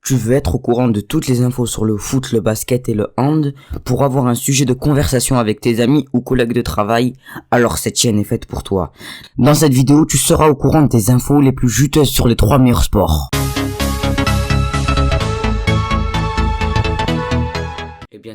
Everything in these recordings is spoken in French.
Tu veux être au courant de toutes les infos sur le foot, le basket et le hand pour avoir un sujet de conversation avec tes amis ou collègues de travail, alors cette chaîne est faite pour toi. Dans cette vidéo, tu seras au courant des infos les plus juteuses sur les 3 meilleurs sports.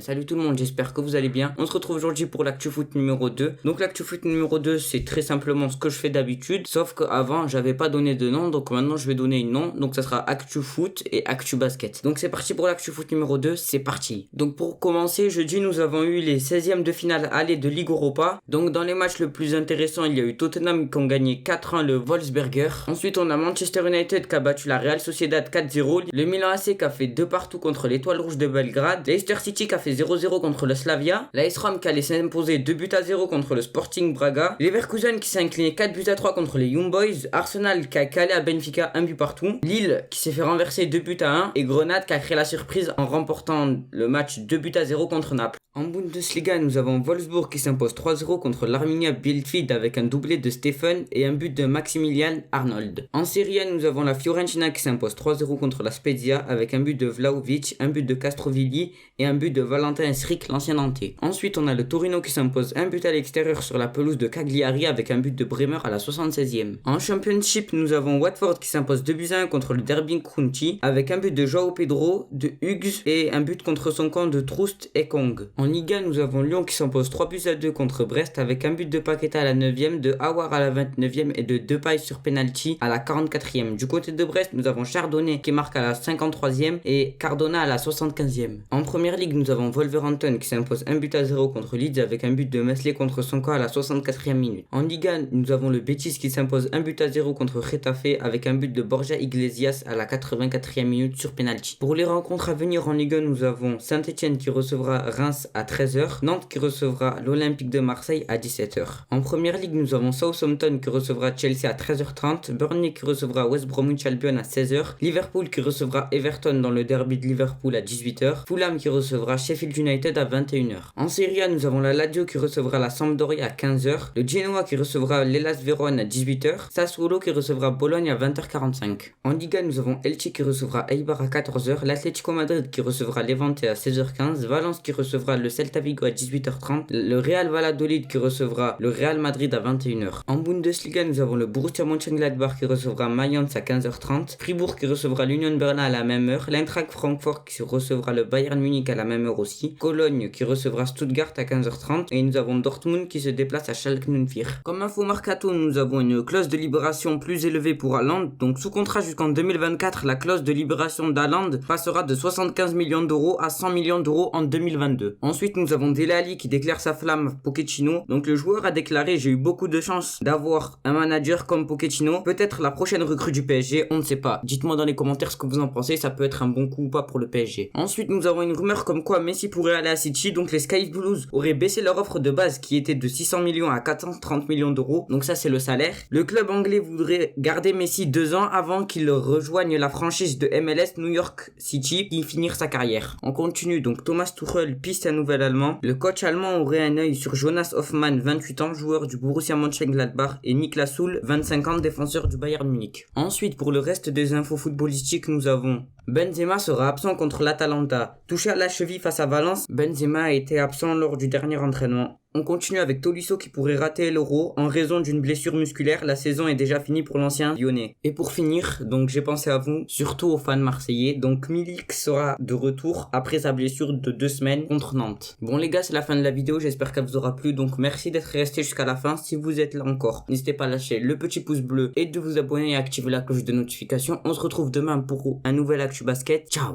Salut tout le monde, j'espère que vous allez bien. On se retrouve aujourd'hui pour l'actu foot numéro 2. Donc l'actu foot numéro 2, c'est très simplement ce que je fais d'habitude, sauf qu'avant j'avais pas donné de nom, donc maintenant je vais donner une nom. Donc ça sera actu foot et actu basket. Donc c'est parti pour l'actu foot numéro 2, c'est parti. Donc pour commencer, jeudi nous avons eu les 16e de finale aller de Ligue Europa. Donc dans les matchs le plus intéressant, il y a eu Tottenham qui ont gagné 4-1 le Wolfsberger. Ensuite on a Manchester United qui a battu la Real Sociedad 4-0. Le Milan AC qui a fait 2 partout contre l'Étoile Rouge de Belgrade. Leicester City qui a fait 0-0 contre le Slavia, l'AS Rome qui allait s'imposer 2-0 contre le Sporting Braga, Leverkusen qui s'est incliné 4-3 contre les Young Boys, Arsenal qui a calé à Benfica 1 but partout, Lille qui s'est fait renverser 2-1 et Grenade qui a créé la surprise en remportant le match 2-0 contre Naples. En Bundesliga, nous avons Wolfsburg qui s'impose 3-0 contre l'Arminia Bielefeld avec un doublé de Stephen et un but de Maximilian Arnold. En Serie A, nous avons la Fiorentina qui s'impose 3-0 contre la Spezia avec un but de Vlahovic, un but de Castrovilli et un but de Valentin Srick, l'ancien Nantais. Ensuite, on a le Torino qui s'impose un but à l'extérieur sur la pelouse de Cagliari avec un but de Bremer à la 76e. En Championship, nous avons Watford qui s'impose 2-1 contre le Derby County avec un but de João Pedro, de Hughes et un but contre son camp de Troust et Kong. En Liga, nous avons Lyon qui s'impose 3-2 contre Brest avec un but de Paqueta à la 9e, de Aouar à la 29e et de Depay sur penalty à la 44e. Du côté de Brest, nous avons Chardonnay qui marque à la 53e et Cardona à la 75e. En Première Ligue, nous avons Wolverhampton qui s'impose 1-0 contre Leeds avec un but de Meslier contre son camp à la 64e minute. En Liga, nous avons le Betis qui s'impose 1-0 contre Getafe avec un but de Borja Iglesias à la 84e minute sur penalty. Pour les rencontres à venir en Ligue 1, nous avons Saint-Etienne qui recevra Reims à 13h, Nantes qui recevra l'Olympique de Marseille à 17h. En Première Ligue, nous avons Southampton qui recevra Chelsea à 13h30, Burnley qui recevra West Bromwich Albion à 16h, Liverpool qui recevra Everton dans le derby de Liverpool à 18h, Fulham qui recevra Sheffield United à 21h. En Serie A, nous avons la Lazio qui recevra la Sampdoria à 15h, le Genoa qui recevra l'Hellas Vérone à 18h, Sassuolo qui recevra Bologne à 20h45. En Liga, nous avons Elche qui recevra Eibar à 14h, l'Atlético Madrid qui recevra Levante à 16h15, Valence qui recevra le Celta Vigo à 18h30, le Real Valladolid qui recevra le Real Madrid à 21h. En Bundesliga, nous avons le Borussia Mönchengladbach qui recevra Mayence à 15h30, Fribourg qui recevra l'Union Berlin à la même heure, l'Eintracht Francfort qui recevra le Bayern Munich à la même heure aussi, Cologne qui recevra Stuttgart à 15h30 et nous avons Dortmund qui se déplace à Schalke 04. Comme info mercato, nous avons une clause de libération plus élevée pour Haaland, donc sous contrat jusqu'en 2024, la clause de libération d'Haaland passera de 75 millions d'euros à 100 millions d'euros en 2022. Ensuite, nous avons Dele Alli qui déclare sa flamme à Pochettino. Donc le joueur a déclaré: j'ai eu beaucoup de chance d'avoir un manager comme Pochettino. Peut-être la prochaine recrue du PSG, on ne sait pas. Dites-moi dans les commentaires ce que vous en pensez, ça peut être un bon coup ou pas pour le PSG. Ensuite, nous avons une rumeur comme quoi Messi pourrait aller à City. Donc les Sky Blues auraient baissé leur offre de base qui était de 600 millions à 430 millions d'euros. Donc ça, c'est le salaire. Le club anglais voudrait garder Messi 2 ans avant qu'il rejoigne la franchise de MLS New York City et finir sa carrière. On continue. Donc Thomas Tuchel piste un nouvel allemand. Le coach allemand aurait un œil sur Jonas Hoffmann, 28 ans, joueur du Borussia Mönchengladbach, et Niklas Süle, 25 ans, défenseur du Bayern Munich. Ensuite, pour le reste des infos footballistiques, nous avons Benzema sera absent contre l'Atalanta. Touché à la cheville face à Valence, Benzema a été absent lors du dernier entraînement. On continue avec Tolisso qui pourrait rater l'Euro en raison d'une blessure musculaire. La saison est déjà finie pour l'ancien lyonnais. Et pour finir, donc j'ai pensé à vous, surtout aux fans marseillais. Donc Milik sera de retour après sa blessure de 2 semaines contre Nantes. Bon les gars, c'est la fin de la vidéo, j'espère qu'elle vous aura plu. Donc merci d'être resté jusqu'à la fin. Si vous êtes là encore, n'hésitez pas à lâcher le petit pouce bleu et de vous abonner et activer la cloche de notification. On se retrouve demain pour un nouvel actu basket. Ciao.